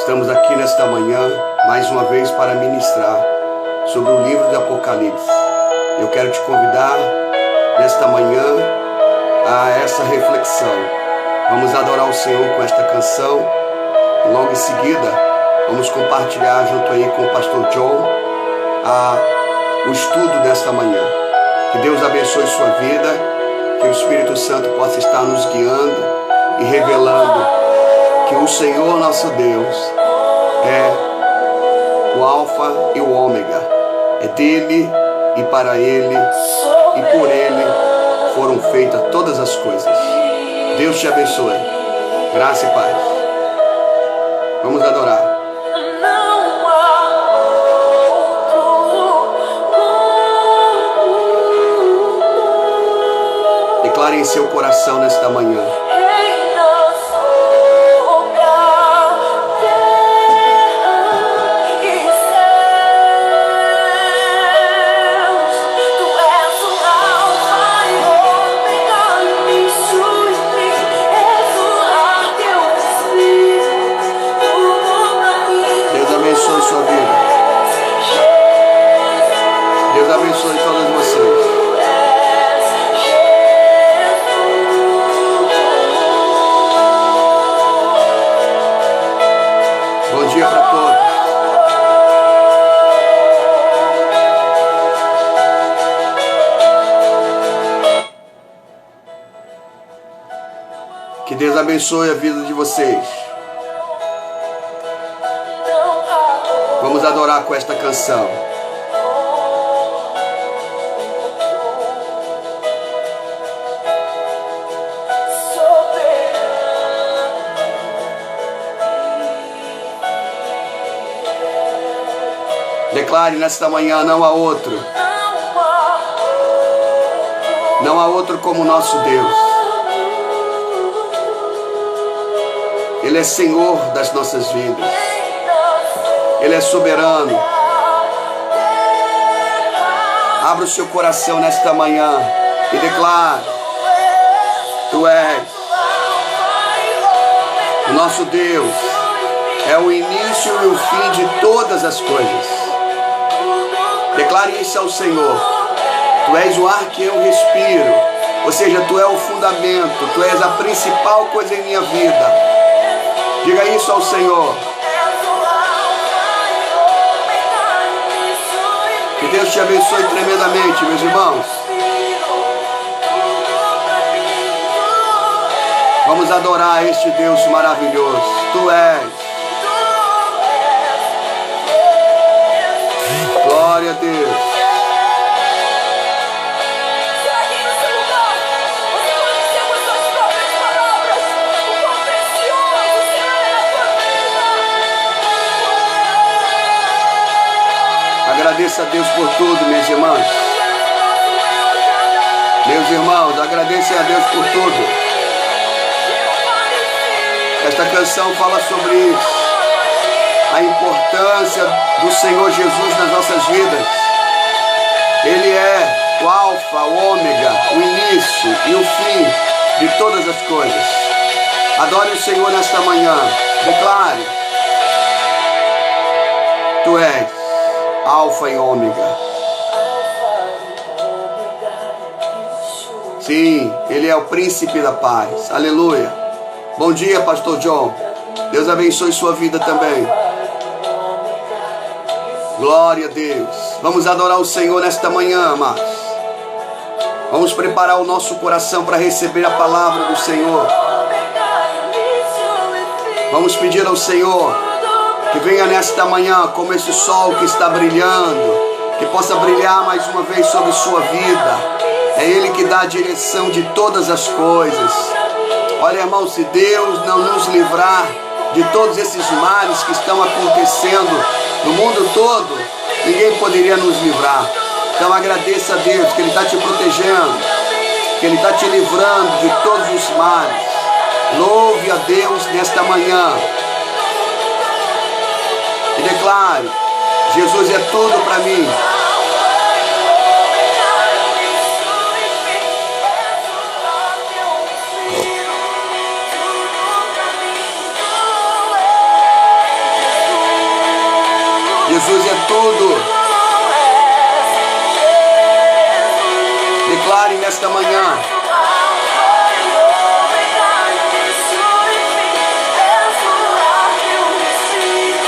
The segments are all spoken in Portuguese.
Estamos aqui nesta manhã, mais uma vez, para ministrar sobre o livro de Apocalipse. Eu quero te convidar, nesta manhã, a essa reflexão. Vamos adorar o Senhor com esta canção. Logo em seguida, vamos compartilhar junto aí com o pastor John o estudo desta manhã. Que Deus abençoe sua vida, que o Espírito Santo possa estar nos guiando e revelando que o Senhor nosso Deus é o Alfa e o Ômega. É dele e para ele e por ele foram feitas todas as coisas. Deus te abençoe. Graça e paz. Vamos adorar. Declare em seu coração nesta manhã. Que Deus abençoe a vida de vocês. Vamos adorar com esta canção. Declare nesta manhã: não há outro. Não há outro como o nosso Deus. Ele é Senhor das nossas vidas. Ele é soberano. Abra o seu coração nesta manhã e declare: Tu és o nosso Deus. É o início e o fim de todas as coisas. Declare isso ao Senhor. Tu és o ar que eu respiro. Ou seja, Tu és o fundamento. Tu és a principal coisa em minha vida. Diga isso ao Senhor. Que Deus te abençoe tremendamente, meus irmãos. Vamos adorar este Deus maravilhoso. Tu és. Glória a Deus. Agradeça a Deus por tudo, minhas irmãs. Meus irmãos, agradeçam a Deus por tudo. Esta canção fala sobre isso. A importância do Senhor Jesus nas nossas vidas. Ele é o Alfa, o Ômega, o início e o fim de todas as coisas. Adore o Senhor nesta manhã. Declare: Tu és Alfa e Ômega. Sim, Ele é o príncipe da paz. Aleluia. Bom dia, pastor John. Deus abençoe sua vida também. Glória a Deus. Vamos adorar o Senhor nesta manhã, amados. Vamos preparar o nosso coração para receber a palavra do Senhor. Vamos pedir ao Senhor que venha nesta manhã como esse sol que está brilhando, que possa brilhar mais uma vez sobre sua vida. É Ele que dá a direção de todas as coisas. Olha, irmão, se Deus não nos livrar de todos esses males que estão acontecendo no mundo todo, ninguém poderia nos livrar. Então agradeça a Deus que Ele está te protegendo, que Ele está te livrando de todos os males. Louve a Deus nesta manhã. E declare: Jesus é tudo para mim. Jesus é tudo. Declare nesta manhã.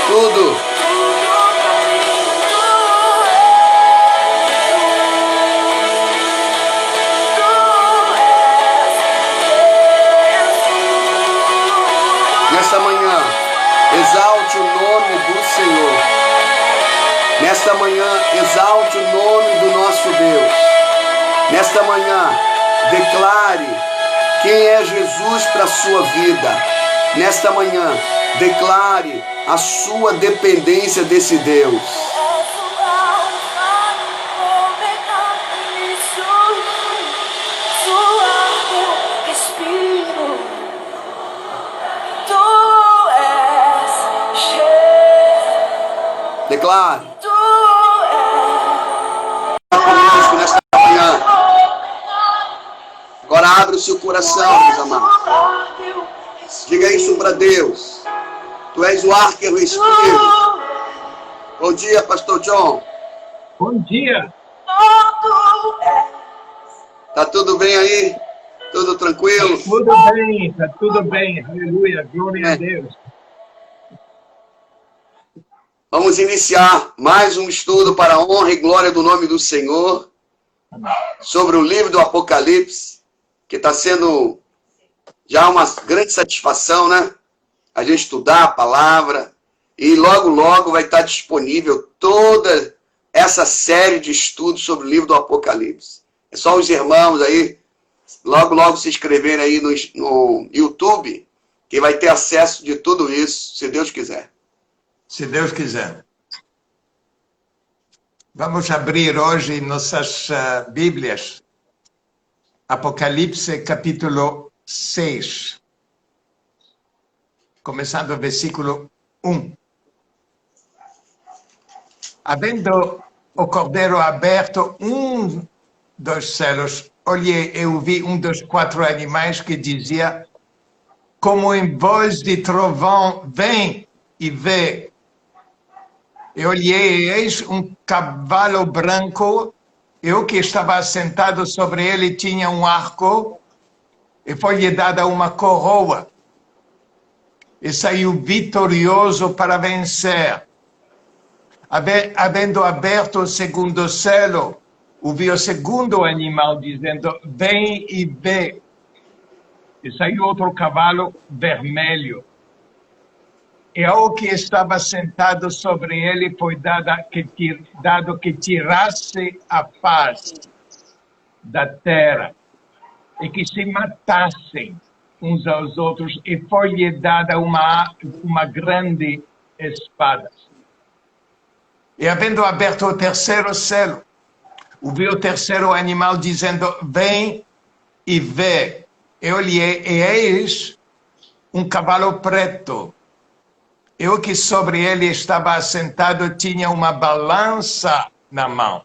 Tudo. Nesta manhã, exalte o nome do Senhor. Nesta manhã, exalte o nome do nosso Deus. Nesta manhã, declare quem é Jesus para a sua vida. Nesta manhã, declare a sua dependência desse Deus. Declare. Conosco nesta manhã. Agora abre o seu coração, meus amados. Diga isso para Deus. Tu és o ar que eu respiro. Bom dia, pastor John. Bom dia. Tá tudo bem aí? Tudo tranquilo? Tá tudo bem. Aleluia, glória a Deus. Vamos iniciar mais um estudo para a honra e glória do nome do Senhor, sobre o livro do Apocalipse, que está sendo já uma grande satisfação, né? A gente estudar a palavra, e logo, logo vai estar disponível toda essa série de estudos sobre o livro do Apocalipse. É só os irmãos aí, logo, logo se inscreverem aí no YouTube, que vai ter acesso de tudo isso, se Deus quiser. Se Deus quiser. Vamos abrir hoje nossas Bíblias. Apocalipse capítulo 6. Começando o versículo 1. Havendo o cordeiro aberto dos céus, olhei e ouvi dos 4 animais que dizia, como em voz de trovão, vem e vê. E olhei, e eis cavalo branco, e o que estava sentado sobre ele tinha arco, e foi-lhe dada uma coroa, e saiu vitorioso para vencer. Havendo aberto o segundo selo, ouvi o segundo animal dizendo, vem e vê. E saiu outro cavalo vermelho. E ao que estava sentado sobre ele foi dado que tirasse a paz da terra e que se matassem uns aos outros, e foi-lhe dada uma grande espada. E havendo aberto o terceiro selo, ouvi o terceiro animal dizendo, vem e vê. E olhei, e eis cavalo preto. E o que sobre ele estava assentado tinha uma balança na mão.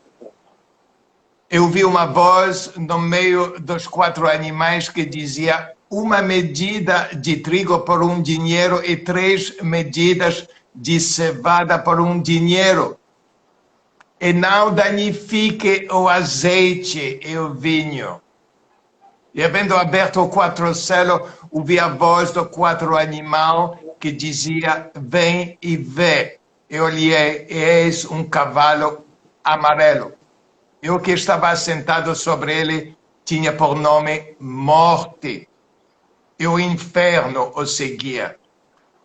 Eu vi uma voz no meio dos 4 animais que dizia, uma medida de trigo por dinheiro e 3 medidas de cevada por dinheiro. E não danifique o azeite e o vinho. E havendo aberto o 4 selo, ouvi a voz do 4 animal que dizia, vem e vê. E olhei, e eis cavalo amarelo. E o que estava sentado sobre ele tinha por nome Morte. E o inferno o seguia.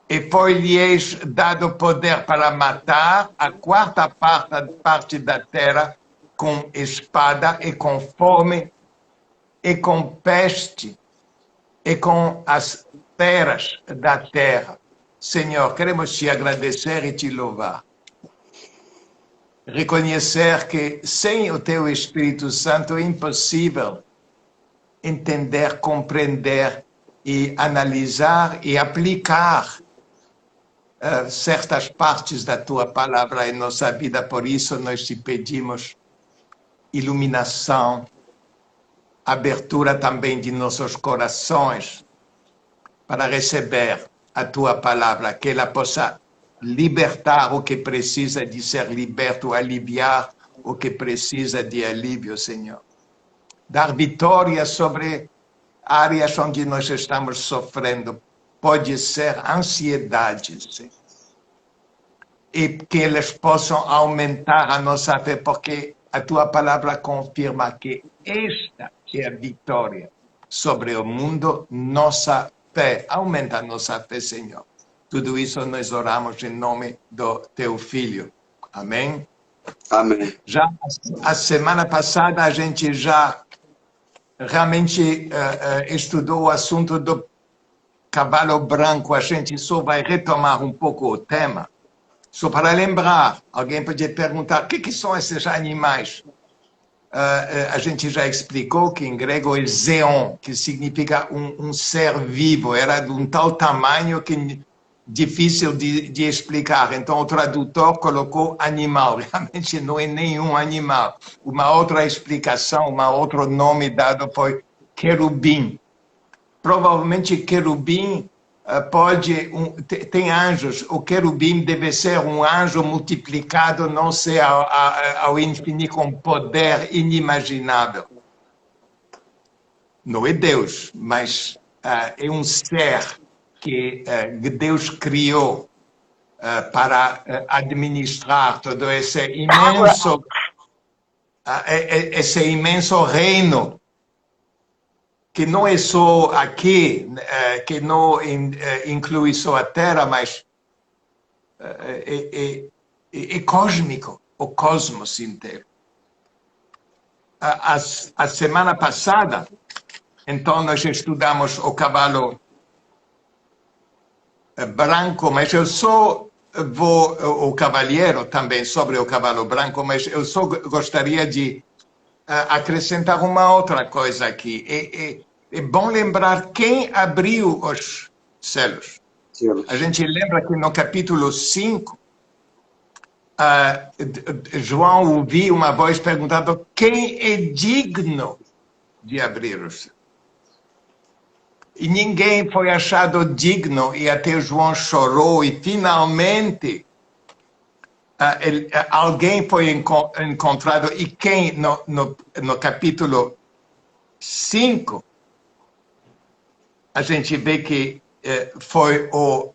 E foi-lhes dado poder para matar a 4ª parte da terra com espada e com fome e com peste e com as feras da terra. Senhor, queremos te agradecer e te louvar. Reconhecer que sem o teu Espírito Santo é impossível entender, compreender e analisar e aplicar certas partes da tua palavra em nossa vida. Por isso nós te pedimos iluminação, abertura também de nossos corações para receber a tua palavra, que ela possa libertar o que precisa de ser liberto, aliviar o que precisa de alívio, Senhor. Dar vitória sobre áreas onde nós estamos sofrendo. Pode ser ansiedade, Senhor. E que eles possam aumentar a nossa fé, porque a tua palavra confirma que esta é a vitória sobre o mundo, nossa fé. Aumenta a nossa fé, Senhor. Tudo isso nós oramos em nome do teu Filho. Amém? Amém. Já a semana passada a gente já realmente estudou o assunto do cavalo branco. A gente só vai retomar um pouco o tema. Só para lembrar, alguém pode perguntar, o que são esses animais? A gente já explicou que em grego é zeon, que significa um ser vivo. Era de um tal tamanho que difícil de explicar. Então o tradutor colocou animal. Realmente não é nenhum animal. Uma outra explicação, um outro nome dado foi querubim. Provavelmente querubim tem anjos. O querubim deve ser um anjo multiplicado, não sei, ao infinito, com poder inimaginável. Não é Deus, mas é um ser que Deus criou para administrar todo esse imenso reino, que não é só aqui, que não inclui só a Terra, mas é cósmico, o cosmos inteiro. A semana passada, então, nós estudamos o cavalo branco, mas eu só vou, o cavalheiro também, sobre o cavalo branco, mas eu só gostaria de acrescentar uma outra coisa aqui. É bom lembrar quem abriu os selos. A gente lembra que no capítulo 5, João ouviu uma voz perguntando quem é digno de abrir os selos. E ninguém foi achado digno, e até João chorou, e finalmente alguém foi encontrado. E quem, no capítulo 5, a gente vê que foi o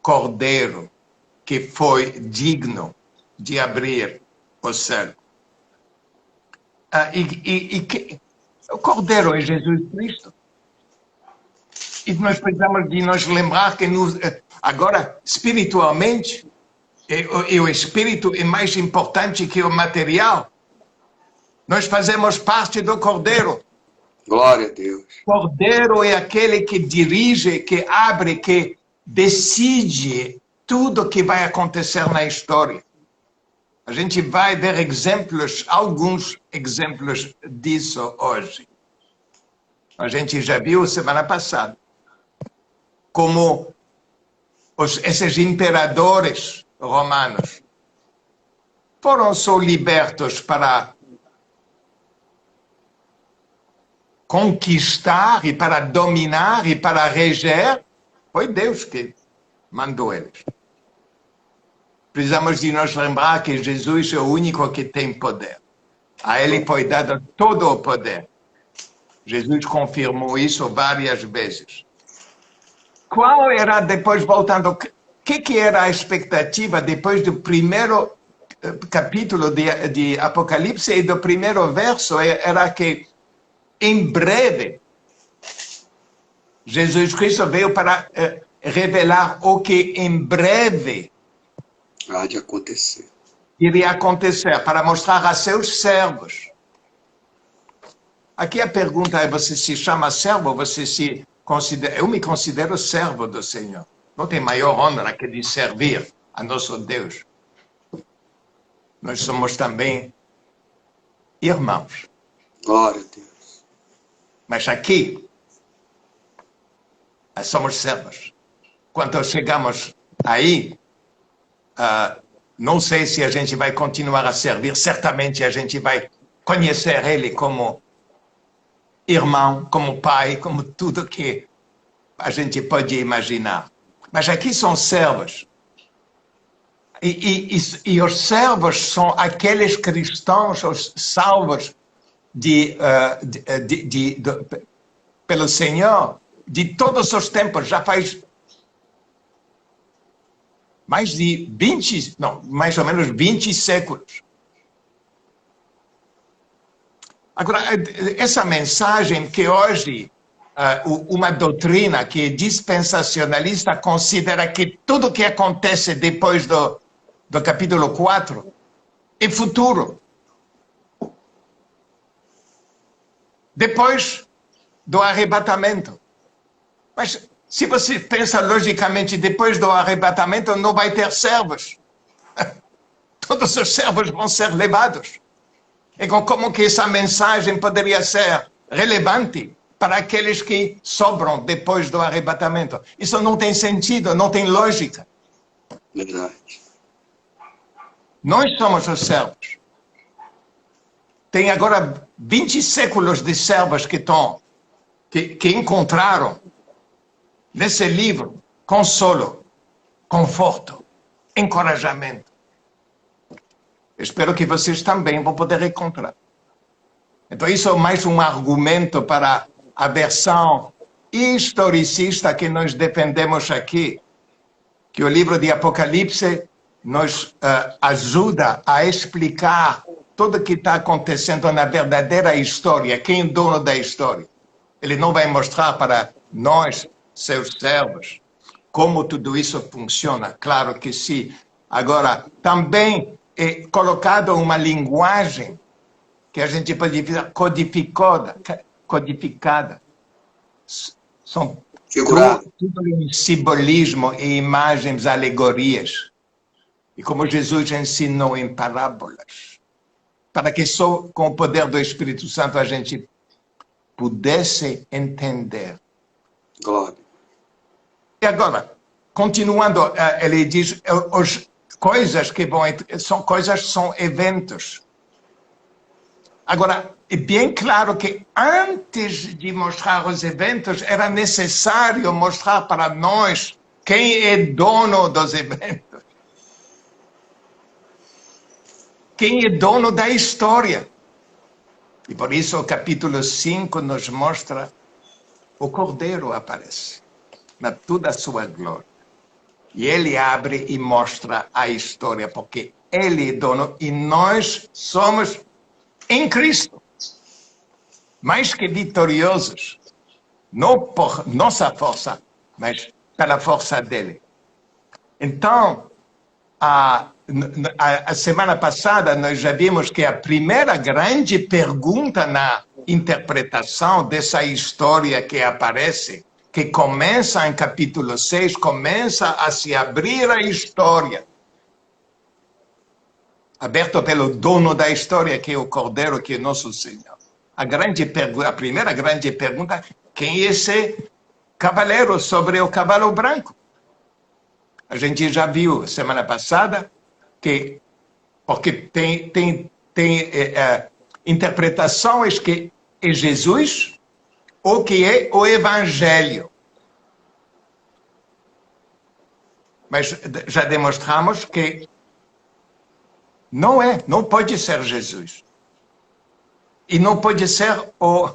Cordeiro que foi digno de abrir o céu. O Cordeiro é Jesus Cristo. E nós precisamos de nos lembrar que agora, espiritualmente, o espírito é mais importante que o material. Nós fazemos parte do Cordeiro. Glória a Deus. Cordeiro é aquele que dirige, que abre, que decide tudo que vai acontecer na história. A gente vai ver alguns exemplos disso hoje. A gente já viu semana passada como esses imperadores romanos foram só libertos para conquistar e para dominar e para reger. Foi Deus que mandou eles. Precisamos de nos lembrar que Jesus é o único que tem poder. A ele foi dado todo o poder. Jesus confirmou isso várias vezes. Qual era, depois voltando, o que era a expectativa depois do primeiro capítulo de Apocalipse e do primeiro verso? Era que, em breve, Jesus Cristo veio para revelar o que em breve há de acontecer. Iria acontecer, para mostrar a seus servos. Aqui a pergunta é: você se chama servo? Você se considera? Eu me considero servo do Senhor. Não tem maior honra que de servir a nosso Deus. Nós somos também irmãos. Glória a Deus. Mas aqui somos servos. Quando chegamos aí, não sei se a gente vai continuar a servir. Certamente a gente vai conhecer Ele como irmão, como pai, como tudo que a gente pode imaginar. Mas aqui são servos. E os servos são aqueles cristãos, os salvos pelo Senhor de todos os tempos. Já faz mais ou menos 20 séculos. Agora, essa mensagem que hoje uma doutrina que é dispensacionalista considera que tudo que acontece depois do capítulo 4 é futuro. Depois do arrebatamento. Mas se você pensa logicamente, depois do arrebatamento não vai ter servos. Todos os servos vão ser levados. Então, como que essa mensagem poderia ser relevante para aqueles que sobram depois do arrebatamento? Isso não tem sentido, não tem lógica. Verdade. Nós somos os servos. Tem agora 20 séculos de servos que encontraram nesse livro consolo, conforto, encorajamento. Espero que vocês também vão poder encontrar. Então, isso é mais um argumento para a versão historicista que nós defendemos aqui, que o livro de Apocalipse nos ajuda a explicar tudo o que está acontecendo na verdadeira história, quem é o dono da história. Ele não vai mostrar para nós, seus servos, como tudo isso funciona. Claro que sim. Agora, também é colocado uma linguagem que a gente pode dizer codificada. São tudo em simbolismo e imagens, alegorias. E como Jesus ensinou em parábolas, para que só com o poder do Espírito Santo a gente pudesse entender. Glória. E agora, continuando, ele diz, coisas que são eventos. Agora, é bem claro que antes de mostrar os eventos, era necessário mostrar para nós quem é dono dos eventos. Quem é dono da história. E por isso o capítulo 5 nos mostra o Cordeiro aparece na toda a sua glória. E ele abre e mostra a história, porque ele é dono e nós somos em Cristo mais que vitoriosos, não por nossa força, mas pela força dele. Então, a semana passada nós já vimos que a primeira grande pergunta na interpretação dessa história que aparece, que começa em capítulo 6, começa a se abrir a história, aberto pelo dono da história, que é o Cordeiro, que é nosso Senhor. A primeira grande pergunta, quem é esse cavaleiro sobre o cavalo branco? A gente já viu semana passada que, porque tem interpretações que é Jesus ou que é o Evangelho. Mas já demonstramos que não pode ser Jesus. E não pode ser o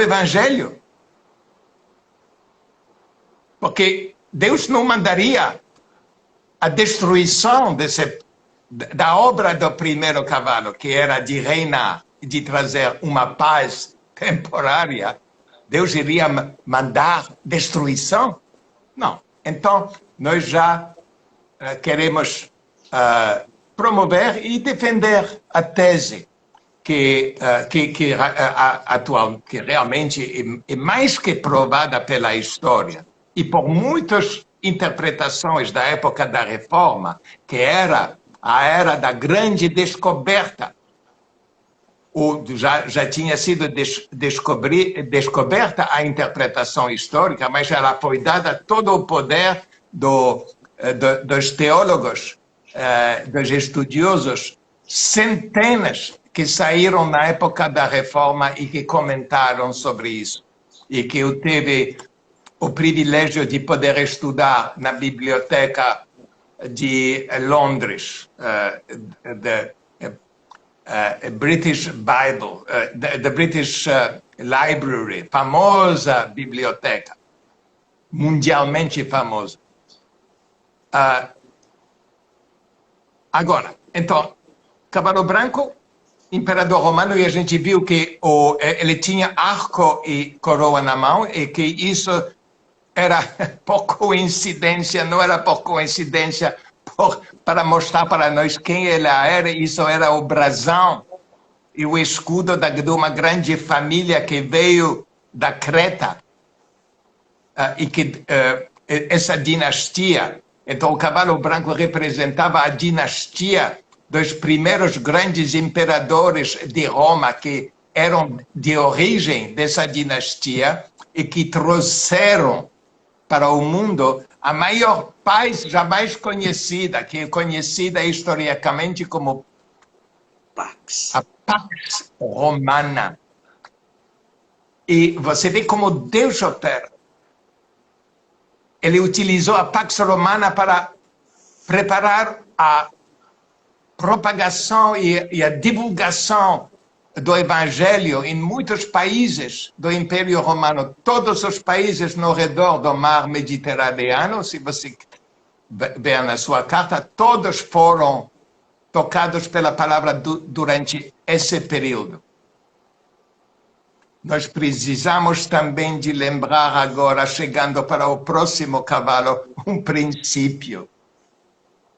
Evangelho. Porque Deus não mandaria a destruição da obra do primeiro cavalo, que era de reinar, de trazer uma paz temporária. Deus iria mandar destruição? Não. Então, nós já queremos promover e defender a tese atual, que realmente é mais que provada pela história e por muitas interpretações da época da Reforma, que era a era da grande descoberta. Já tinha sido descoberta a interpretação histórica, mas ela foi dada todo o poder dos teólogos, dos estudiosos, centenas que saíram na época da Reforma e que comentaram sobre isso. E que teve o privilégio de poder estudar na biblioteca de Londres, British Bible, the British Library, famosa biblioteca, mundialmente famosa. Agora, então, cavalo branco, imperador romano, e a gente viu que ele tinha arco e coroa na mão, e que isso era por coincidência, não era por coincidência, para mostrar para nós quem ele era. Isso era o brasão e o escudo de uma grande família que veio da Creta, e que essa dinastia. Então, o cavalo branco representava a dinastia dos primeiros grandes imperadores de Roma, que eram de origem dessa dinastia e que trouxeram para o mundo a maior paz jamais conhecida, que é conhecida historicamente como a Pax Romana. E você vê como Deus opera. Ele utilizou a Pax Romana para preparar a propagação e a divulgação do Evangelho em muitos países do Império Romano. Todos os países no redor do mar Mediterrâneo, se você ver na sua carta, todos foram tocados pela palavra durante esse período. Nós precisamos também de lembrar agora, chegando para o próximo cavalo, um princípio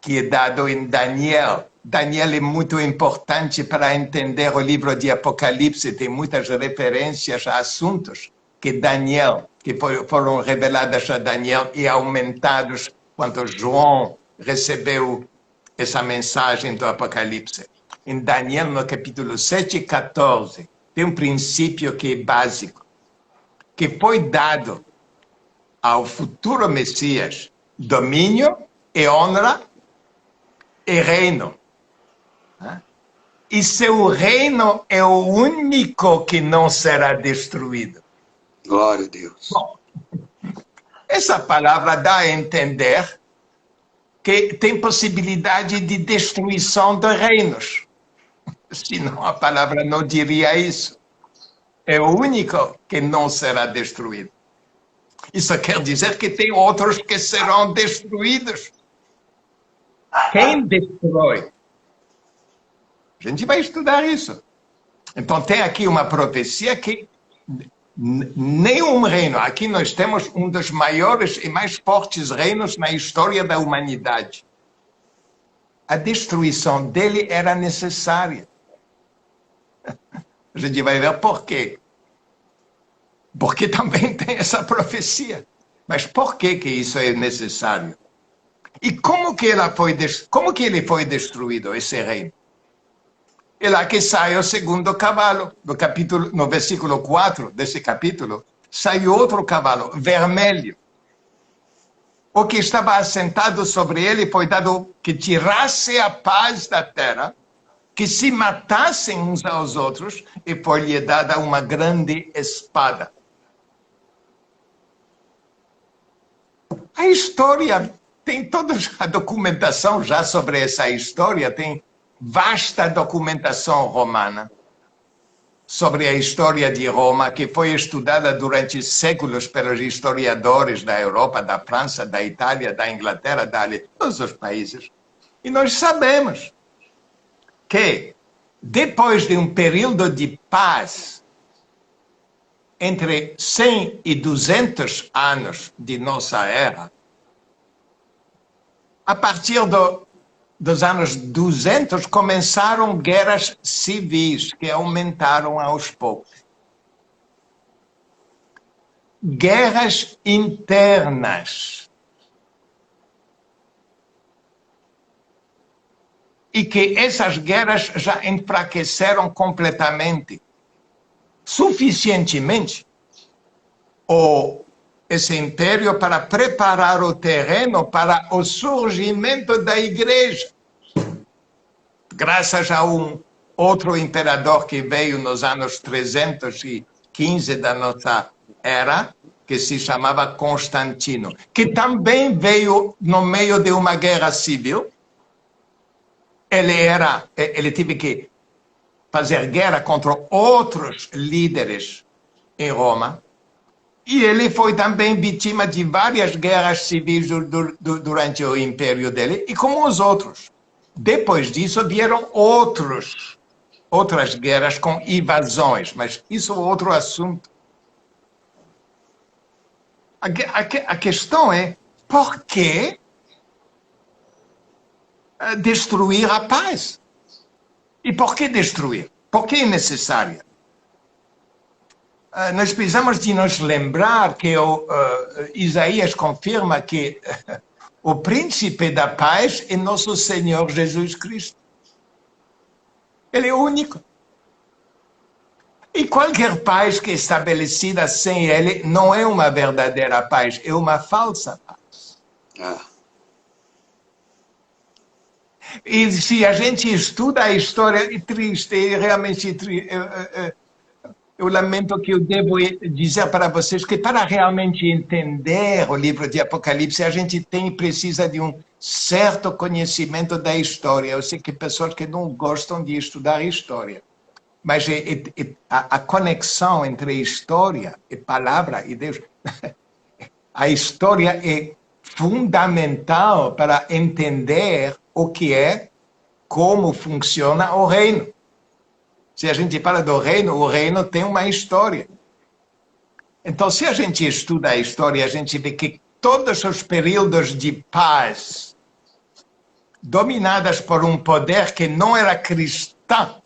que é dado em Daniel. Daniel é muito importante para entender o livro de Apocalipse. Tem muitas referências a assuntos que foram revelados a Daniel e aumentados quando João recebeu essa mensagem do Apocalipse. Em Daniel, no capítulo 7 e 14, tem um princípio que é básico, que foi dado ao futuro Messias: domínio e honra e reino. E seu reino é o único que não será destruído. Glória a Deus. Bom, essa palavra dá a entender que tem possibilidade de destruição de reinos. Senão a palavra não diria isso. É o único que não será destruído. Isso quer dizer que tem outros que serão destruídos. Quem destrói? A gente vai estudar isso. Então tem aqui uma profecia que nenhum reino, aqui nós temos um dos maiores e mais fortes reinos na história da humanidade. A destruição dele era necessária. A gente vai ver por quê. Porque também tem essa profecia. Mas por que isso é necessário? E como que ele foi destruído, esse reino? É lá que sai o segundo cavalo, no versículo 4 desse capítulo, sai outro cavalo, vermelho. O que estava assentado sobre ele foi dado que tirasse a paz da terra, que se matassem uns aos outros, e foi-lhe dada uma grande espada. A história, tem toda a documentação já sobre essa história, tem vasta documentação romana sobre a história de Roma, que foi estudada durante séculos pelos historiadores da Europa, da França, da Itália, da Inglaterra, de todos os países. E nós sabemos que, depois de um período de paz, entre 100 e 200 anos de nossa era, a partir dos anos 200, começaram guerras civis, que aumentaram aos poucos. Guerras internas. E que essas guerras já enfraqueceram completamente, suficientemente, esse império para preparar o terreno para o surgimento da igreja. Graças a um outro imperador que veio nos anos 315 da nossa era, que se chamava Constantino, que também veio no meio de uma guerra civil. Ele teve que fazer guerra contra outros líderes em Roma, e ele foi também vítima de várias guerras civis durante o império dele, e como os outros. Depois disso vieram outras guerras com invasões, mas isso é outro assunto. A questão é, por que destruir a paz? E por que destruir? Por que é necessária? Nós precisamos de nos lembrar que Isaías confirma que o príncipe da paz é nosso Senhor Jesus Cristo. Ele é único. E qualquer paz que é estabelecida sem ele não é uma verdadeira paz, é uma falsa paz. E se a gente estuda a história, é triste, é realmente triste. Eu lamento que eu devo dizer para vocês que para realmente entender o livro de Apocalipse, a gente precisa de um certo conhecimento da história. Eu sei que pessoas que não gostam de estudar história, mas a conexão entre história e palavra e Deus, a história é fundamental para entender o que é, como funciona o reino. Se a gente fala do reino, o reino tem uma história. Então, se a gente estuda a história, a gente vê que todos os períodos de paz, dominadas por um poder que não era cristão,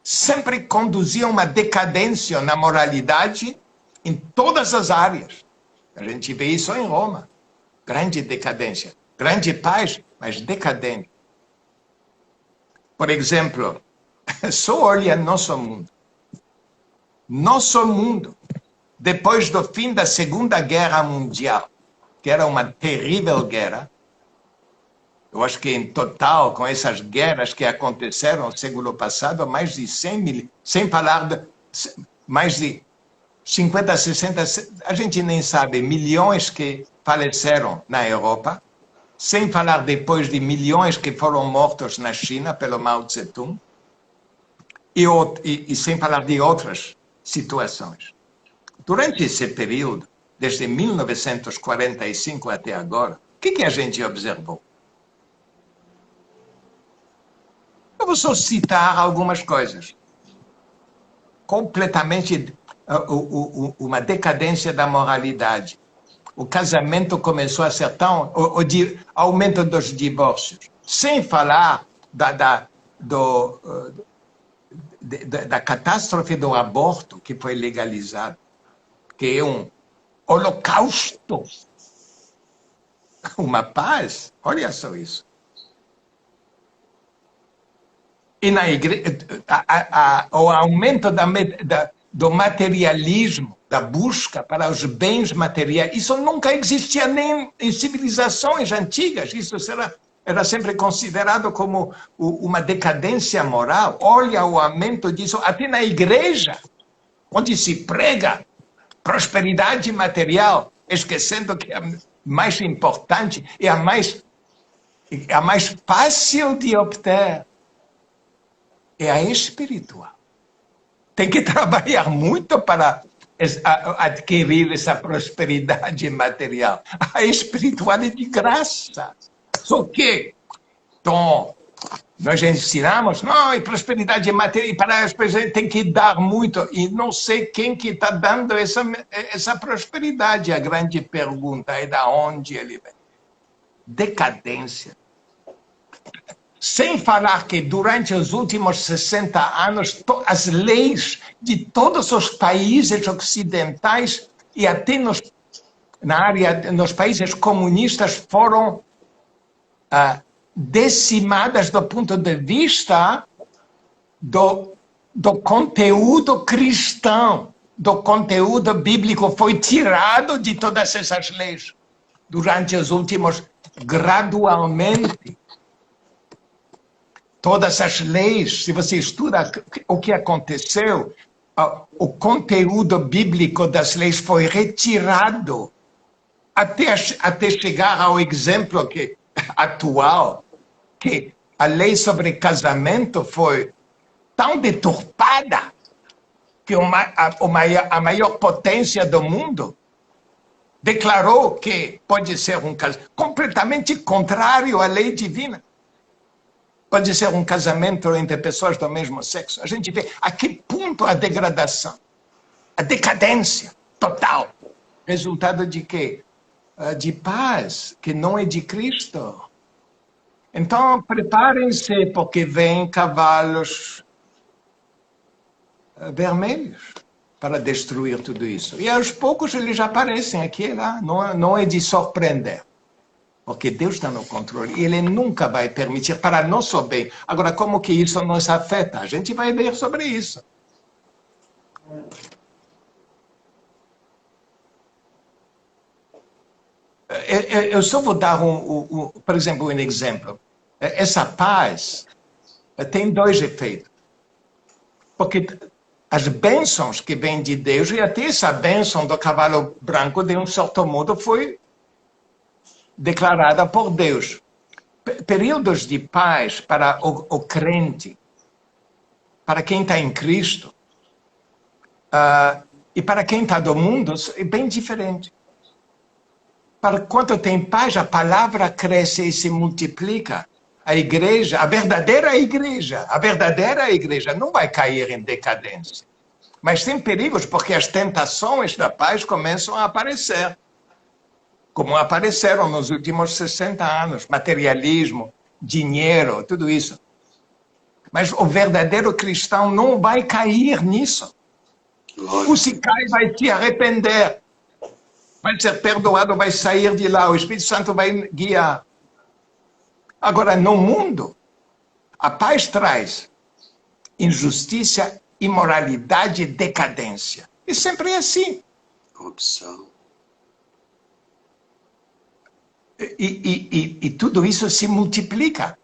sempre conduziam uma decadência na moralidade em todas as áreas. A gente vê isso em Roma. Grande decadência. Grande paz, mas decadente. Por exemplo, só olha nosso mundo. Nosso mundo, depois do fim da Segunda Guerra Mundial, que era uma terrível guerra, eu acho que em total, com essas guerras que aconteceram no século passado, mais de 100 mil, sem falar mais de 50, 60, a gente nem sabe, milhões que faleceram na Europa, sem falar depois de milhões que foram mortos na China pelo Mao Tse-tung, e sem falar de outras situações. Durante esse período, desde 1945 até agora, o que a gente observou? Eu vou só citar algumas coisas. Completamente uma decadência da moralidade. O casamento começou a ser tão... aumento dos divórcios. Sem falar da catástrofe do aborto que foi legalizado, que é um holocausto. Uma paz. Olha só isso. E na igreja, o aumento do materialismo, da busca para os bens materiais, isso nunca existia nem em civilizações antigas. Isso era sempre considerado como uma decadência moral. Olha o aumento disso até na igreja, onde se prega prosperidade material, esquecendo que a mais importante e a mais fácil de obter é a espiritual. Tem que trabalhar muito para adquirir essa prosperidade material. A espiritual é de graça. Só que, então, nós ensinamos, não, e prosperidade material, e para as pessoas tem que dar muito, e não sei quem que está dando essa prosperidade. A grande pergunta é de onde ele vem. Decadência. Sem falar que durante os últimos 60 anos, as leis de todos os países ocidentais e até nos países comunistas foram decimadas do ponto de vista do conteúdo cristão, do conteúdo bíblico. Foi tirado de todas essas leis durante os últimos, gradualmente. Todas as leis, se você estuda o que aconteceu, o conteúdo bíblico das leis foi retirado até chegar ao exemplo atual, que a lei sobre casamento foi tão deturpada que a maior potência do mundo declarou que pode ser um casamento completamente contrário à lei divina. Pode ser um casamento entre pessoas do mesmo sexo. A gente vê a que ponto a degradação, a decadência total. Resultado de quê? De paz, que não é de Cristo. Então, preparem-se, porque vêm cavalos vermelhos para destruir tudo isso. E aos poucos eles já aparecem aqui e lá. Não é de surpreender. Porque Deus está no controle e Ele nunca vai permitir para nosso bem. Agora, como que isso nos afeta? A gente vai ver sobre isso. Eu só vou dar, por exemplo, um exemplo. Essa paz tem dois efeitos. Porque as bênçãos que vêm de Deus, e até essa bênção do cavalo branco, de um certo modo, foi declarada por Deus. Períodos de paz para o crente, para quem está em Cristo, e para quem está do mundo, é bem diferente. Para quando tem paz, a palavra cresce e se multiplica. A igreja, a verdadeira igreja não vai cair em decadência. Mas tem perigos, porque as tentações da paz começam a aparecer. Como apareceram nos últimos 60 anos. Materialismo, dinheiro, tudo isso. Mas o verdadeiro cristão não vai cair nisso. Ou se cai, vai se arrepender. Vai ser perdoado, vai sair de lá. O Espírito Santo vai guiar. Agora, no mundo, a paz traz injustiça, imoralidade e decadência. E sempre é assim. Corrupção. E tudo isso se multiplica.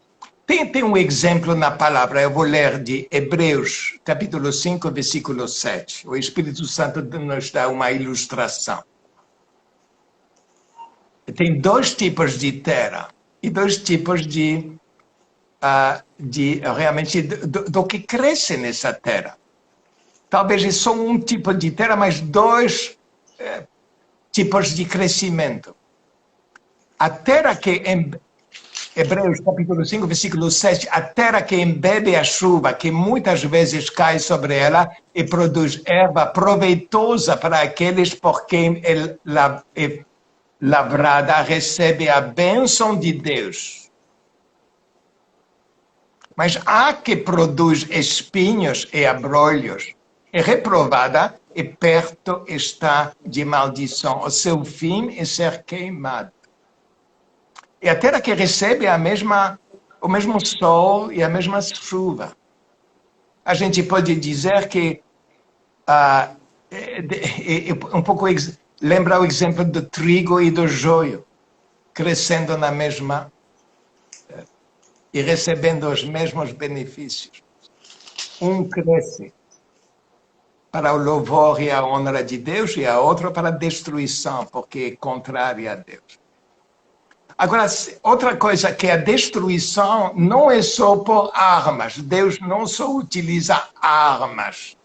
Tem um exemplo na palavra, eu vou ler de Hebreus, capítulo 5, versículo 7. O Espírito Santo nos dá uma ilustração. Tem dois tipos de terra e dois tipos realmente do que cresce nessa terra. Talvez é só um tipo de terra, mas dois tipos de crescimento. A terra que, em Hebreus capítulo 5, versículo 7, a terra que embebe a chuva, que muitas vezes cai sobre ela e produz erva proveitosa para aqueles por quem é lavrada, recebe a bênção de Deus. Mas a que produz espinhos e abrolhos é reprovada e perto está de maldição. O seu fim é ser queimado. E a terra que recebe o mesmo sol e a mesma chuva. A gente pode dizer que um pouco lembra o exemplo do trigo e do joio, crescendo na mesma e recebendo os mesmos benefícios. Um cresce para o louvor e a honra de Deus e a outro para a destruição, porque é contrária a Deus. Agora, outra coisa que a destruição não é só por armas. Deus não só utiliza armas,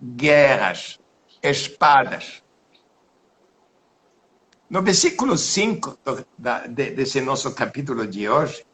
guerras, espadas. No versículo 5 desse nosso capítulo de hoje,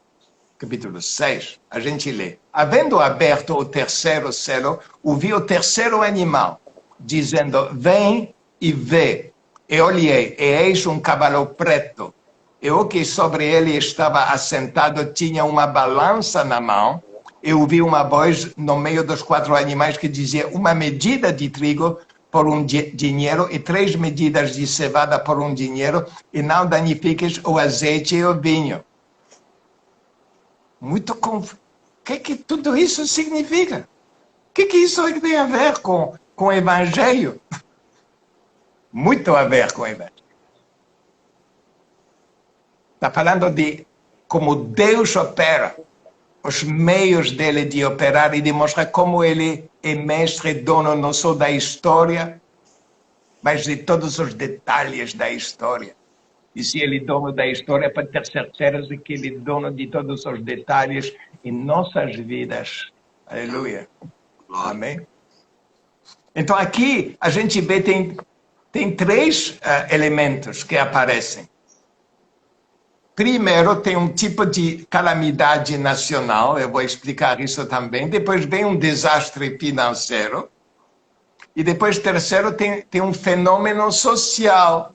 capítulo 6, a gente lê: havendo aberto o terceiro selo, ouvi o terceiro animal, dizendo: vem e vê. E olhei, e eis um cavalo preto. E o que sobre ele estava assentado tinha uma balança na mão. Eu ouvi uma voz no meio dos quatro animais que dizia: uma medida de trigo por um dinheiro e 3 medidas de cevada por um dinheiro, e não danifiques o azeite e o vinho. Muito confuso. O que tudo isso significa? O que isso tem a ver com o Evangelho? Muito a ver com o Evangelho. Está falando de como Deus opera, os meios dele de operar e de mostrar como ele é mestre e dono não só da história, mas de todos os detalhes da história. E se ele é dono da história, para ter certeza de que ele é dono de todos os detalhes em nossas vidas. Aleluia. Amém. Então aqui a gente vê tem três elementos que aparecem. Primeiro, tem um tipo de calamidade nacional, eu vou explicar isso também. Depois vem um desastre financeiro. E depois, terceiro, tem um fenômeno social.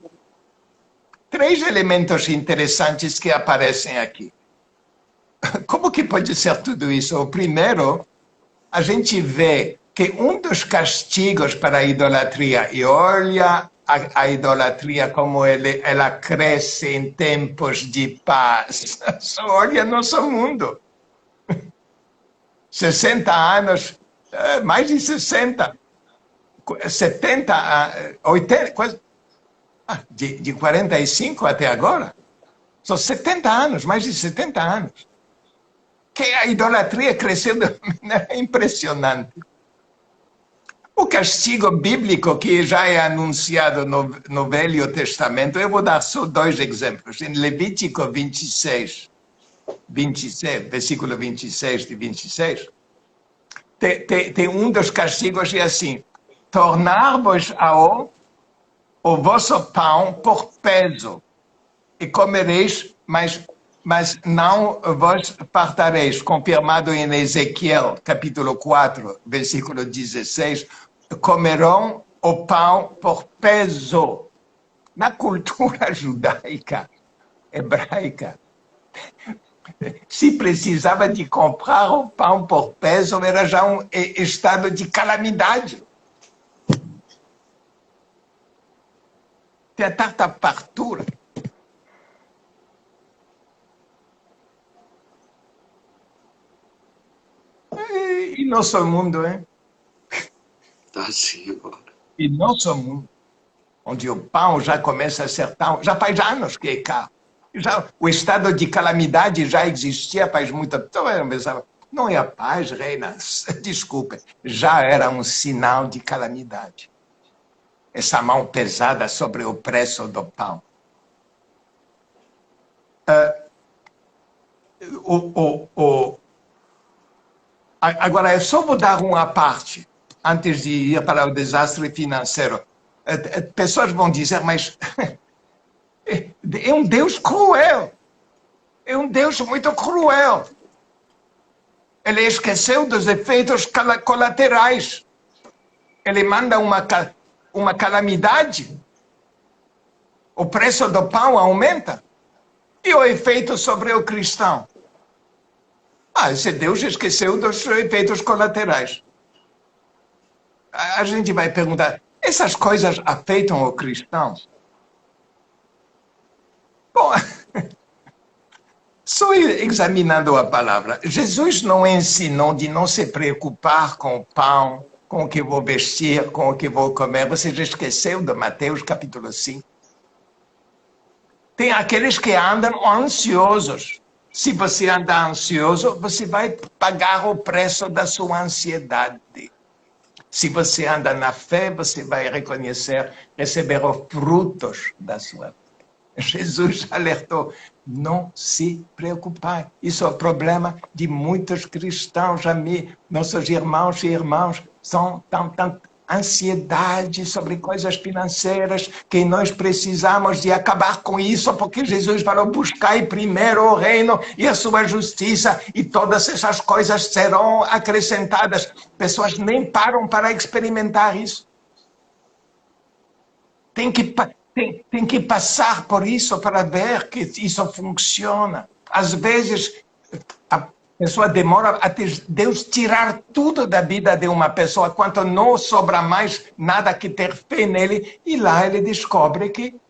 Três elementos interessantes que aparecem aqui. Como que pode ser tudo isso? O primeiro, a gente vê que um dos castigos para a idolatria, e olha a idolatria como ela cresce em tempos de paz. Só olha nosso mundo. 60 anos, mais de 60, 70, 80, quase, de 45 até agora. São 70 anos, mais de 70 anos. Que a idolatria cresceu de maneira impressionante. O castigo bíblico que já é anunciado no Velho Testamento, eu vou dar só dois exemplos. Em Levítico 26, versículo 26 e 26, tem um dos castigos é assim: tornar-vos o vosso pão por peso, e comereis, mas não vos fartareis, confirmado em Ezequiel, capítulo 4, versículo 16, comerão o pão por peso. Na cultura judaica, hebraica, se precisava de comprar o pão por peso, era já um estado de calamidade. Tem tanta fartura. E nosso mundo, hein? Tá assim agora. E nosso mundo, onde o pão já começa a ser tão... Já faz anos que é caro. Já, o estado de calamidade já existia faz muito tempo. Então eu pensava, não é a paz, reina? Desculpe, já era um sinal de calamidade. Essa mão pesada sobre o preço do pão. Agora, eu só vou dar uma parte, antes de ir para o desastre financeiro. Pessoas vão dizer, mas é um Deus cruel. É um Deus muito cruel. Ele esqueceu dos efeitos colaterais. Ele manda uma calamidade. O preço do pão aumenta. E o efeito sobre o cristão? Esse Deus esqueceu dos efeitos colaterais. A gente vai perguntar, essas coisas afetam o cristão? Bom, só examinando a palavra, Jesus não ensinou de não se preocupar com o pão, com o que vou vestir, com o que vou comer. Você já esqueceu de Mateus capítulo 5? Tem aqueles que andam ansiosos. Se você andar ansioso, você vai pagar o preço da sua ansiedade. Se você anda na fé, você vai receber os frutos da sua fé. Jesus alertou, não se preocupar. Isso é o problema de muitos cristãos. Nossos irmãos e irmãs são tão ansiedade sobre coisas financeiras que nós precisamos de acabar com isso, porque Jesus falou, buscai primeiro o reino e a sua justiça e todas essas coisas serão acrescentadas. Pessoas nem param para experimentar isso. Tem que passar por isso para ver que isso funciona. Às vezes, a pessoa demora até Deus tirar tudo da vida de uma pessoa, quando não sobra mais nada que ter fé nele, e lá ele descobre que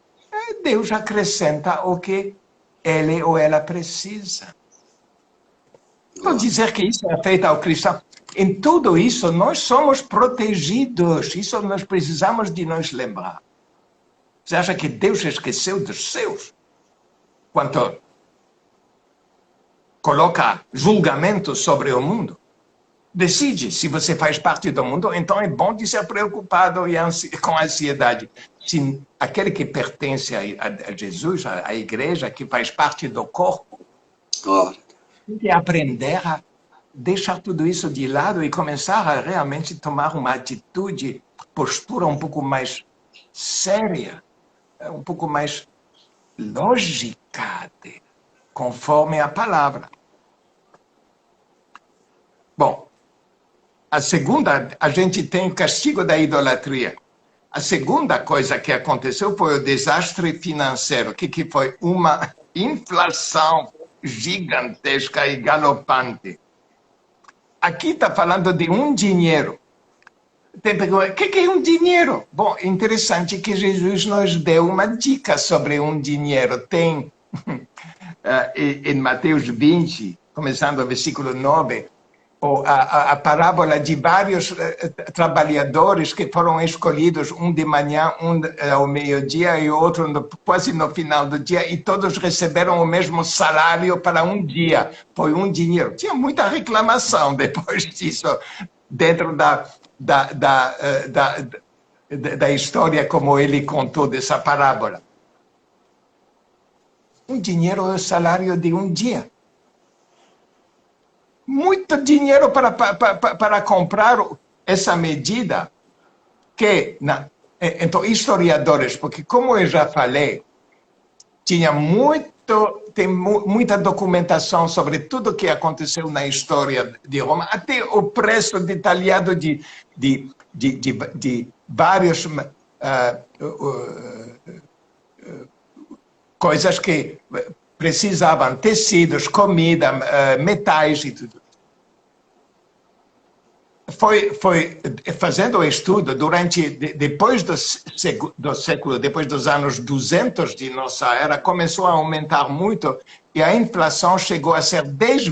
Deus acrescenta o que ele ou ela precisa. Vou dizer que isso é feito ao cristão. Em tudo isso, nós somos protegidos. Isso nós precisamos de nos lembrar. Você acha que Deus esqueceu dos seus? Quanto coloca julgamento sobre o mundo. Decide se você faz parte do mundo, então é bom de ser preocupado com ansiedade. Se aquele que pertence a Jesus, a igreja, que faz parte do corpo, tem que aprender a deixar tudo isso de lado e começar a realmente tomar uma atitude, postura um pouco mais séria, um pouco mais lógica, conforme a palavra. Bom, a segunda, a gente tem o castigo da idolatria. A segunda coisa que aconteceu foi o desastre financeiro, que foi uma inflação gigantesca e galopante. Aqui está falando de um dinheiro. O que é um dinheiro? Bom, interessante que Jesus nos deu uma dica sobre um dinheiro. Tem em Mateus 20, começando o versículo 9, a parábola de vários trabalhadores que foram escolhidos, um de manhã, um ao meio-dia e outro quase no final do dia, e todos receberam o mesmo salário para um dia. Foi um dinheiro. Tinha muita reclamação depois disso, dentro da história como ele contou dessa parábola. Um dinheiro é o salário de um dia. Muito dinheiro para comprar essa medida que, então, historiadores, porque como eu já falei, tem muita documentação sobre tudo o que aconteceu na história de Roma, até o preço detalhado de várias coisas que precisavam, tecidos, comida, metais e tudo. Foi fazendo o estudo depois do século, depois dos anos 200 de nossa era, começou a aumentar muito e a inflação chegou a ser 10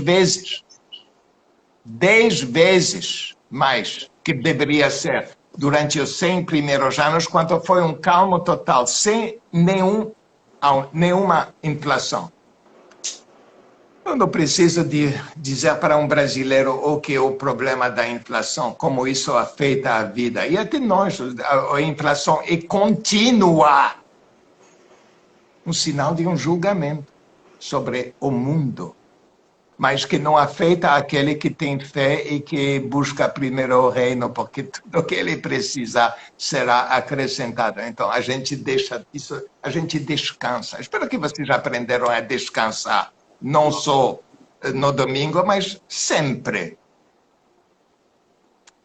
vezes mais que deveria ser durante os 100 primeiros anos, quando foi um calmo total, sem nenhuma inflação. Eu não preciso dizer para um brasileiro o que é o problema da inflação, como isso afeta a vida. E até nós, a inflação é contínua. Um sinal de um julgamento sobre o mundo, mas que não afeta aquele que tem fé e que busca primeiro o reino, porque tudo o que ele precisa será acrescentado. Então, a gente deixa isso, a gente descansa. Espero que vocês aprenderam a descansar. Não só no domingo, mas sempre.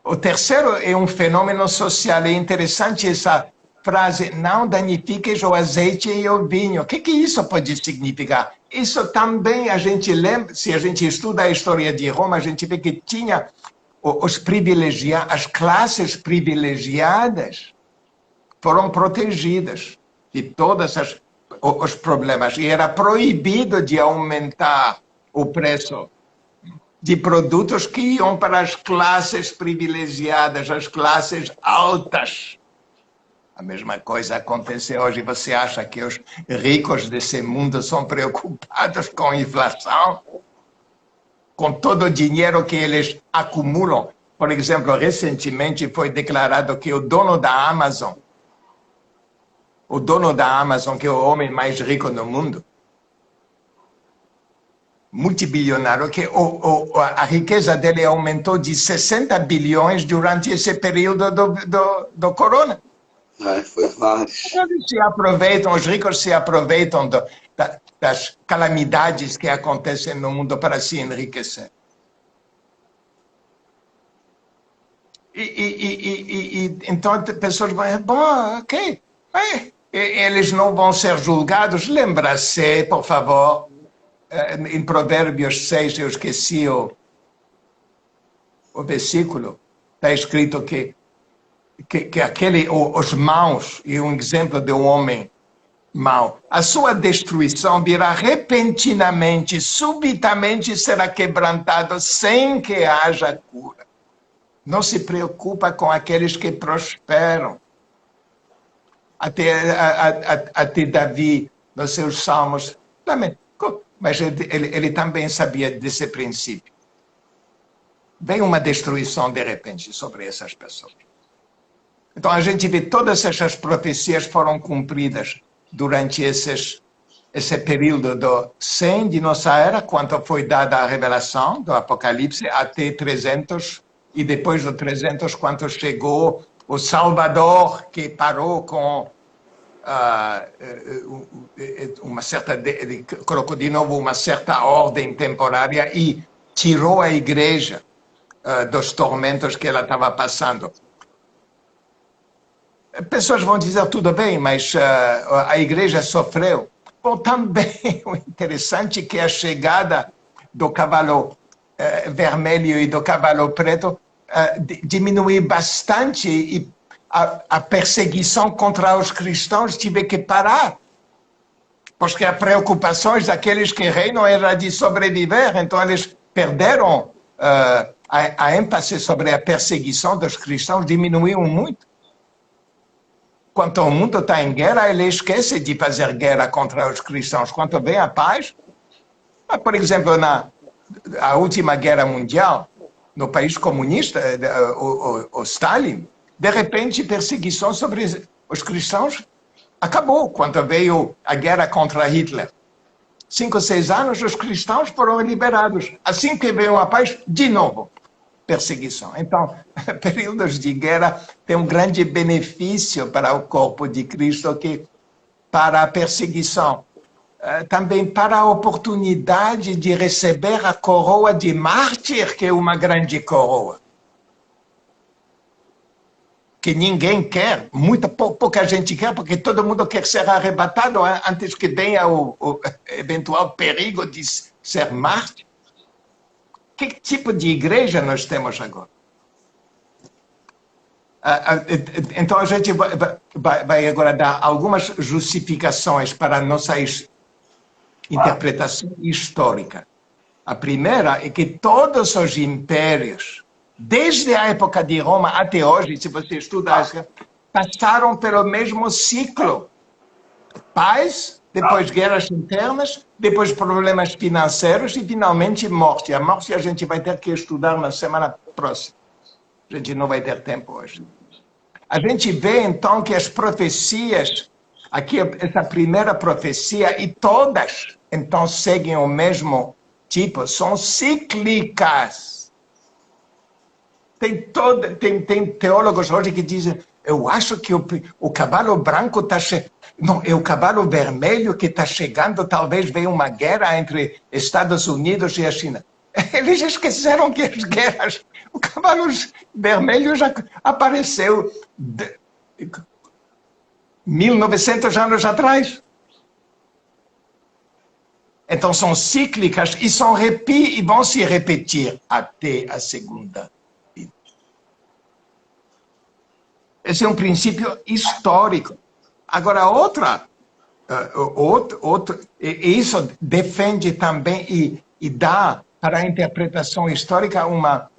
O terceiro é um fenômeno social. É interessante essa frase, não danifiques o azeite e o vinho. O que isso pode significar? Isso também a gente lembra, se a gente estuda a história de Roma, a gente vê que tinha as classes privilegiadas foram protegidas de todas os problemas, e era proibido de aumentar o preço de produtos que iam para as classes privilegiadas, as classes altas. A mesma coisa acontece hoje. Você acha que os ricos desse mundo são preocupados com a inflação? Com todo o dinheiro que eles acumulam? Por exemplo, recentemente foi declarado que o dono da Amazon, que é o homem mais rico do mundo, multibilionário, que a riqueza dele aumentou de 60 bilhões durante esse período do corona. Foi vários. Os ricos se aproveitam das calamidades que acontecem no mundo para se enriquecer. Então, pessoas vão, bom, ok, eles não vão ser julgados. Lembra-se, por favor, em Provérbios 6, eu esqueci o versículo, está escrito que os maus, e um exemplo de um homem mau, a sua destruição virá repentinamente, subitamente será quebrantado sem que haja cura. Não se preocupa com aqueles que prosperam. Até Davi, nos seus salmos, também. mas ele também sabia desse princípio. Veio uma destruição de repente sobre essas pessoas. Então a gente vê todas essas profecias foram cumpridas durante esse período do 100 de nossa era, quando foi dada a revelação do Apocalipse, até 300, e depois do 300, quando chegou o Salvador, que parou com uma certa... colocou de novo uma certa ordem temporária e tirou a igreja dos tormentos que ela estava passando. Pessoas vão dizer, tudo bem, mas a igreja sofreu. Bom, também o interessante é que a chegada do cavalo vermelho e do cavalo preto diminuiu bastante e a perseguição contra os cristãos teve que parar. Porque as preocupações daqueles que reinam era de sobreviver, então eles perderam a ênfase sobre a perseguição dos cristãos, diminuiu muito. Quando o mundo está em guerra, ele esquece de fazer guerra contra os cristãos. Quando vem a paz, por exemplo, na última guerra mundial, no país comunista, o Stalin, de repente, perseguição sobre os cristãos acabou quando veio a guerra contra Hitler. 5 ou 6 anos, os cristãos foram liberados. Assim que veio a paz, de novo, perseguição. Então, períodos de guerra têm um grande benefício para o corpo de Cristo, que para a perseguição, também para a oportunidade de receber a coroa de mártir, que é uma grande coroa, que ninguém quer, pouca gente quer, porque todo mundo quer ser arrebatado antes que tenha o eventual perigo de ser mártir. Que tipo de igreja nós temos agora? Então a gente vai agora dar algumas justificações para a nossa interpretação histórica. A primeira é que todos os impérios, desde a época de Roma até hoje, se você estuda, passaram pelo mesmo ciclo. Paz, depois guerras internas, depois problemas financeiros e, finalmente, morte. A morte a gente vai ter que estudar na semana próxima. A gente não vai ter tempo hoje. A gente vê, então, que as profecias, aqui essa primeira profecia, e todas, então, seguem o mesmo tipo, são cíclicas. Tem teólogos hoje que dizem, eu acho que o cavalo branco está chegando. Não, é o cavalo vermelho que está chegando, talvez venha uma guerra entre Estados Unidos e a China. Eles esqueceram que as guerras, o cavalo vermelho já apareceu 1900 anos atrás. Então são cíclicas e vão se repetir até a segunda vida. Esse é um princípio histórico. Agora, isso defende também e dá para a interpretação histórica uma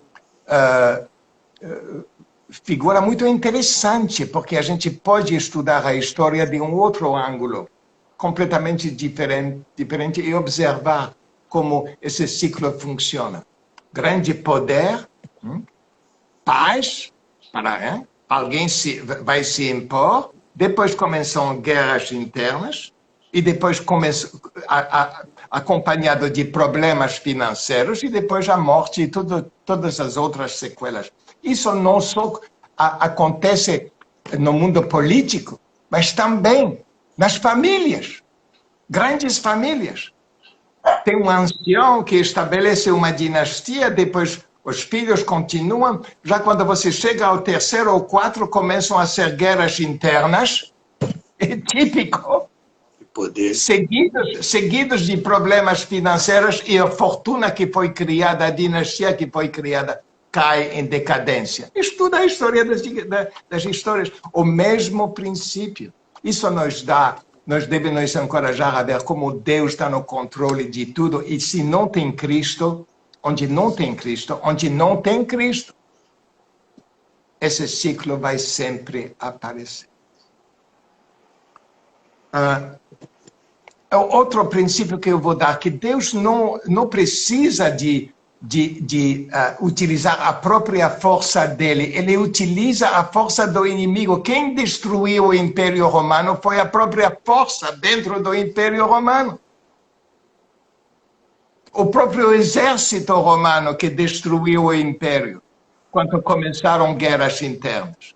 figura muito interessante, porque a gente pode estudar a história de um outro ângulo, completamente diferente e observar como esse ciclo funciona. Grande poder, paz, alguém vai se impor, depois começam guerras internas, e depois acompanhado de problemas financeiros, e depois a morte e todas as outras sequelas. Isso não só acontece no mundo político, mas também nas famílias, grandes famílias. Tem um ancião que estabelece uma dinastia, depois os filhos continuam, já quando você chega ao 3º ou 4, começam a ser guerras internas, é típico, seguidos de problemas financeiros, e a fortuna que foi criada, a dinastia que foi criada, cai em decadência. Estuda a história das histórias, o mesmo princípio. Isso deve nos encorajar a ver como Deus está no controle de tudo, e se não tem Cristo, onde não tem Cristo, esse ciclo vai sempre aparecer. É outro princípio que eu vou dar, que Deus não precisa de utilizar a própria força dele. Ele utiliza a força do inimigo. Quem destruiu o Império Romano foi a própria força dentro do Império Romano. O próprio exército romano que destruiu o Império, quando começaram guerras internas.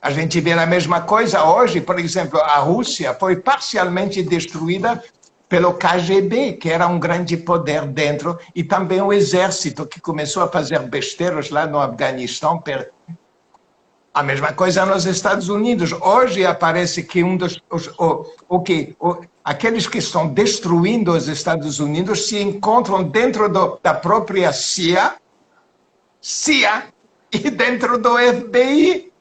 A gente vê a mesma coisa hoje. Por exemplo, a Rússia foi parcialmente destruída pelo KGB, que era um grande poder dentro, e também o exército, que começou a fazer besteiras lá no Afeganistão. A mesma coisa nos Estados Unidos. Hoje aparece que aqueles que estão destruindo os Estados Unidos se encontram dentro da própria CIA e dentro do FBI.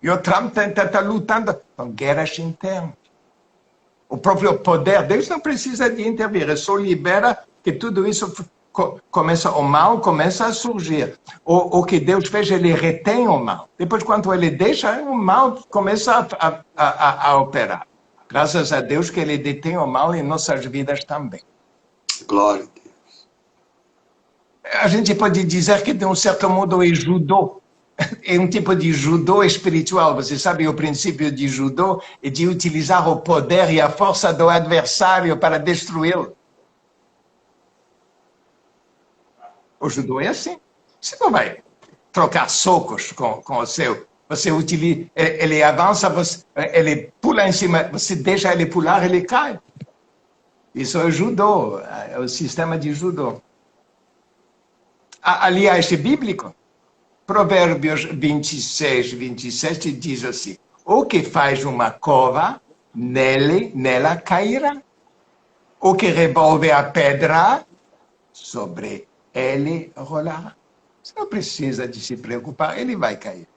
E o Trump está lutando com guerras internas. O próprio poder deles não precisa de intervir, ele só libera que tudo isso o mal começa a surgir. O que Deus fez, ele retém o mal. Depois, quando ele deixa, o mal começa a operar. Graças a Deus que ele detém o mal em nossas vidas também. Glória a Deus. A gente pode dizer que, de um certo modo, é judô. É um tipo de judô espiritual. Você sabe, o princípio de judô é de utilizar o poder e a força do adversário para destruí-lo. O judô é assim. Você não vai trocar socos com o seu. Você utiliza, ele avança, ele pula em cima, você deixa ele pular, ele cai. Isso é o judô, é o sistema de judô. Aliás, é bíblico. Provérbios 26, 27 diz assim: o que faz uma cova, nela cairá. O que revolve a pedra, sobre ele rolará. Você não precisa de se preocupar, ele vai cair.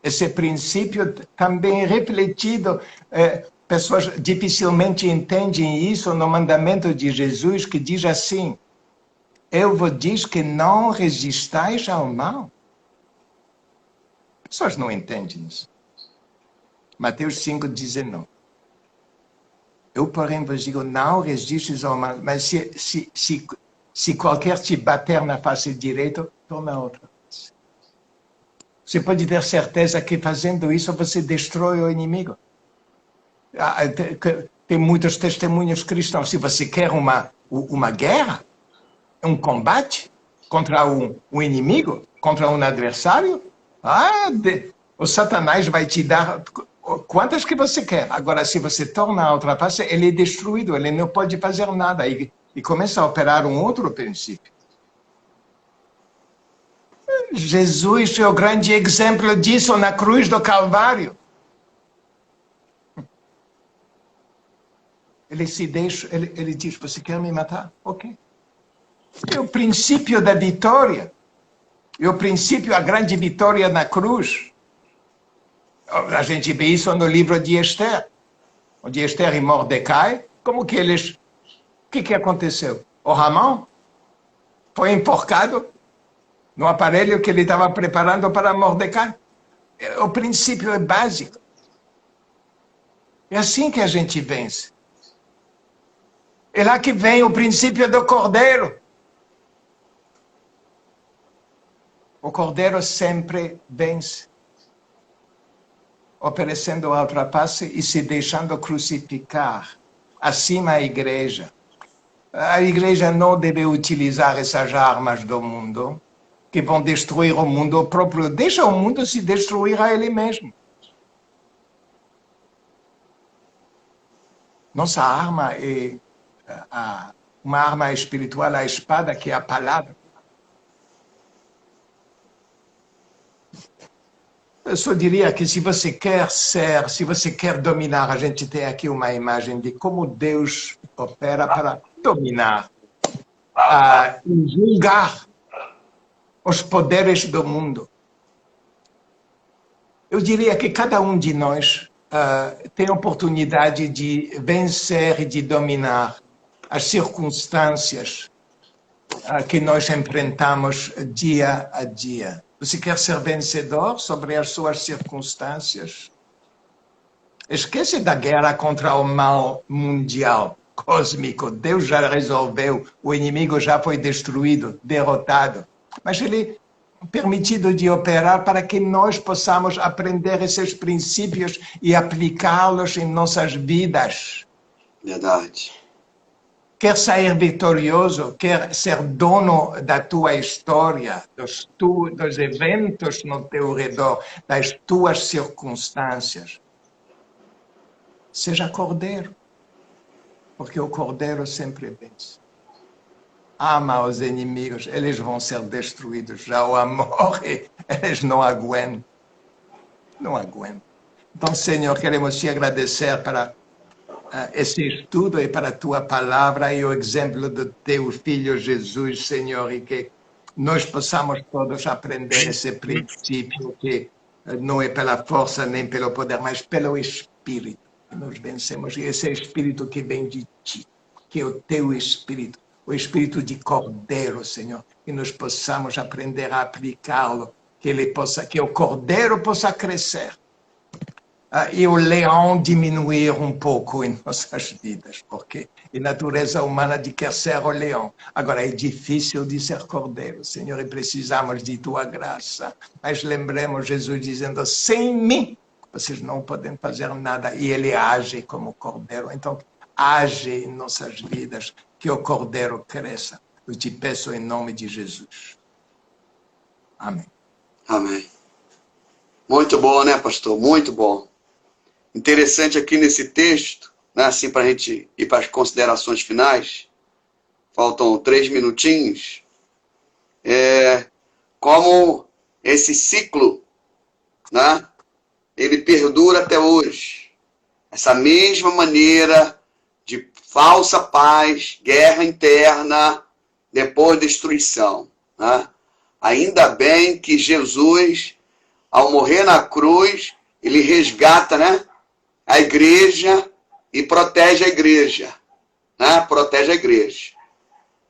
Esse princípio também é refletido. Pessoas dificilmente entendem isso no mandamento de Jesus, que diz assim: eu vos digo que não resistais ao mal. As pessoas não entendem isso. Mateus 5,19. Eu, porém, vos digo, não resistes ao mal, mas se qualquer te bater na face direita, toma a outra. Você pode ter certeza que fazendo isso você destrói o inimigo. Tem muitos testemunhos cristãos. Se você quer uma guerra, um combate contra um inimigo, contra um adversário, o Satanás vai te dar quantas que você quer. Agora, se você torna a outra face, ele é destruído, ele não pode fazer nada. E começa a operar um outro princípio. Jesus é o grande exemplo disso na cruz do Calvário. Ele se deixa, ele diz: você quer me matar? Ok. É o princípio da vitória. É o princípio, a grande vitória na cruz. A gente vê isso no livro de Esther. Onde Esther e Mordecai, como que eles... O que aconteceu? O Ramão foi enforcado no aparelho que ele estava preparando para Mordecai. O princípio é básico. É assim que a gente vence. É lá que vem o princípio do Cordeiro. O Cordeiro sempre vence, oferecendo a outra face e se deixando crucificar. Acima a igreja. A igreja não deve utilizar essas armas do mundo, que vão destruir o mundo próprio. Deixa o mundo se destruir a ele mesmo. Nossa arma é uma arma espiritual, a espada, que é a palavra. Eu só diria que se você quer dominar, a gente tem aqui uma imagem de como Deus opera para dominar, julgar os poderes do mundo. Eu diria que cada um de nós tem a oportunidade de vencer e de dominar as circunstâncias que nós enfrentamos dia a dia. Você quer ser vencedor sobre as suas circunstâncias? Esquece da guerra contra o mal mundial, cósmico. Deus já resolveu, o inimigo já foi destruído, derrotado. Mas ele é permitido de operar para que nós possamos aprender esses princípios e aplicá-los em nossas vidas. Verdade. Quer sair vitorioso, quer ser dono da tua história, dos eventos no teu redor, das tuas circunstâncias. Seja cordeiro, porque o cordeiro sempre vence. Ama os inimigos, eles vão ser destruídos. Já o amor, eles não aguentam. Não aguentam. Então, Senhor, queremos te agradecer para esse estudo e para a tua palavra e o exemplo do teu Filho Jesus, Senhor, e que nós possamos todos aprender esse princípio que não é pela força nem pelo poder, mas pelo Espírito que nós vencemos. E esse Espírito que vem de ti, que é o teu Espírito, o Espírito de Cordeiro, Senhor, que nós possamos aprender a aplicá-lo, que o Cordeiro possa crescer. E o leão diminuir um pouco em nossas vidas, porque a natureza humana de quer ser o leão. Agora, é difícil de ser cordeiro, Senhor, e precisamos de tua graça. Mas lembremos Jesus dizendo, sem mim, vocês não podem fazer nada. E ele age como cordeiro. Então, age em nossas vidas, que o cordeiro cresça. Eu te peço em nome de Jesus. Amém. Amém. Muito bom, né, pastor? Muito bom. Interessante aqui nesse texto, né, assim para a gente ir para as considerações finais, faltam 3 minutinhos, como esse ciclo, né, ele perdura até hoje. Essa mesma maneira de falsa paz, guerra interna, depois destruição. Né? Ainda bem que Jesus, ao morrer na cruz, ele resgata, né, a igreja e protege a igreja. Né? Protege a igreja.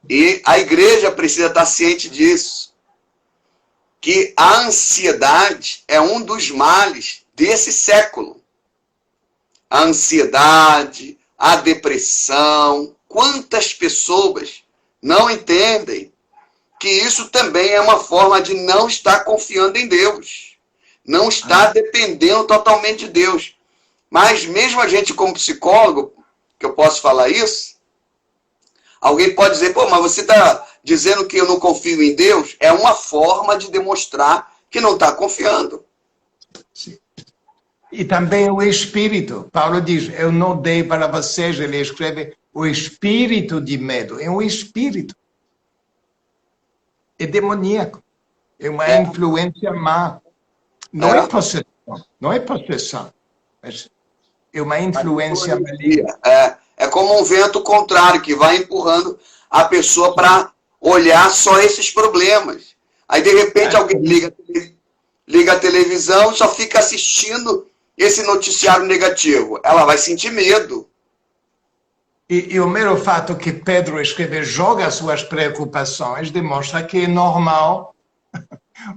E a igreja precisa estar ciente disso. Que a ansiedade é um dos males desse século. A ansiedade, a depressão. Quantas pessoas não entendem que isso também é uma forma de não estar confiando em Deus. Não estar dependendo totalmente de Deus. Mas mesmo a gente como psicólogo, que eu posso falar isso, alguém pode dizer, pô, mas você está dizendo que eu não confio em Deus? É uma forma de demonstrar que não está confiando. Sim. E também o Espírito. Paulo diz, eu não dei para vocês, ele escreve, o espírito de medo. É um espírito. É demoníaco. É uma influência má. Não é possessão. Não é possessão. Mas é uma influência maligna. É como um vento contrário, que vai empurrando a pessoa para olhar só esses problemas. Aí, de repente, alguém liga a televisão e só fica assistindo esse noticiário negativo. Ela vai sentir medo. E o mero fato que Pedro escreve, joga suas preocupações, demonstra que é normal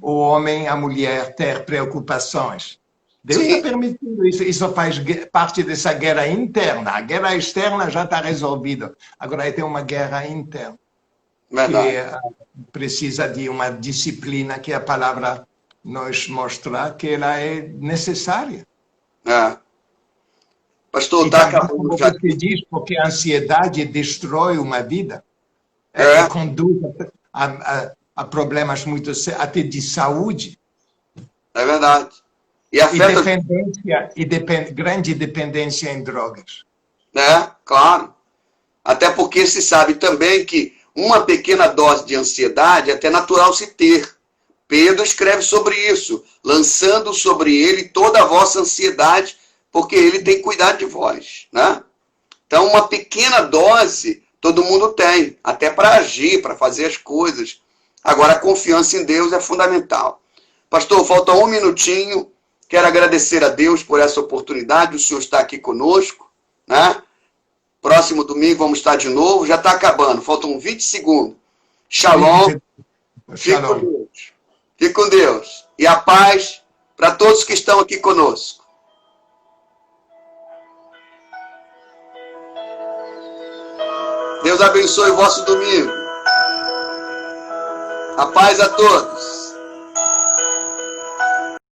o homem, a mulher, ter preocupações. Deus está permitindo isso. Isso faz parte dessa guerra interna. A guerra externa já está resolvida. Agora tem uma guerra interna. Verdade. Que precisa de uma disciplina que a palavra nos mostra que ela é necessária. Pastor, está acabando. Como você diz, porque a ansiedade destrói uma vida. Conduz a problemas muito até de saúde. É verdade. E afeta... grande dependência em drogas. Claro. Até porque se sabe também que uma pequena dose de ansiedade é até natural se ter. Pedro escreve sobre isso, lançando sobre ele toda a vossa ansiedade, porque ele tem cuidado de vós. Né? Então, uma pequena dose todo mundo tem, até para agir, para fazer as coisas. Agora, a confiança em Deus é fundamental. Pastor, falta 1 minutinho. Quero agradecer a Deus por essa oportunidade. O senhor está aqui conosco. Né? Próximo domingo vamos estar de novo. Já está acabando. Faltam 20 segundos. Shalom. Fique com Deus. Fique com Deus. E a paz para todos que estão aqui conosco. Deus abençoe o vosso domingo. A paz a todos.